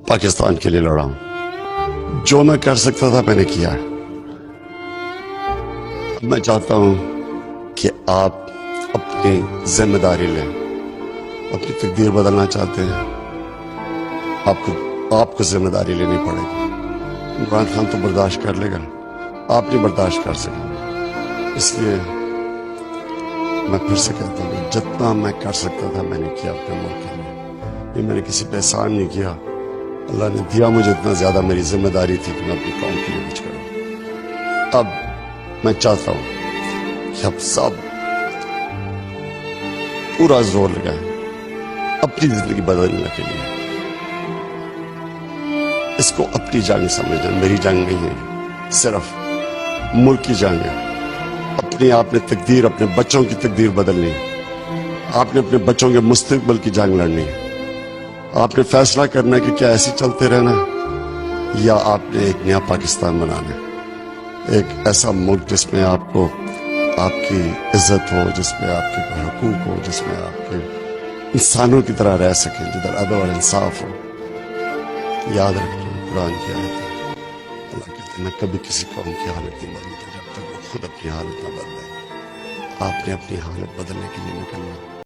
पाकिस्तान के लिए लड़ा हूं। जो मैं कर सकता था मैंने किया है। अब मैं चाहता हूं कि आप अपनी जिम्मेदारी लें। अपनी तकदीर बदलना चाहते हैं, आपको जिम्मेदारी लेनी पड़ेगी। इमरान खान तो बर्दाश्त कर लेगा, आप नहीं बर्दाश्त कर सकेंगे। इसलिए मैं फिर से कहता हूँ, जितना मैं कर सकता था मैंने किया अपने मुल्क के लिए। ये मैंने किसी पे एहसान नहीं किया। अल्लाह ने दिया मुझे इतना ज्यादा, मेरी जिम्मेदारी थी कि मैं अपनी कौम के लिए कुछ करूं। अब मैं चाहता हूं कि अब सब पूरा जोर लगाएं अपनी जिंदगी बदलने के लिए। इसको अपनी जंग समझना, मेरी जंग नहीं है, सिर्फ मुल्क की जंग है। अपनी आपने तकदीर, अपने बच्चों की तकदीर बदलनी है। आपने अपने बच्चों के मुस्तकबिल की जंग लड़नी है। आपने फैसला करना है कि क्या ऐसे चलते रहना है या आपने एक नया पाकिस्तान बनाना है, एक ऐसा मुल्क जिसमें आपको आपकी इज्जत हो, जिसमें आपके हकूक हो, जिसमें आपके इंसानों की तरह रह सकें, जिधर अदब और इंसाफ हो। याद रखना, कुरान की आयत है, अल्लाह कहते हैं, मैं कभी किसी कौम की हालत नहीं बदलता जब तक वो खुद अपनी हालत ना बदले। आपने अपनी हालत बदलने के लिए निकलना।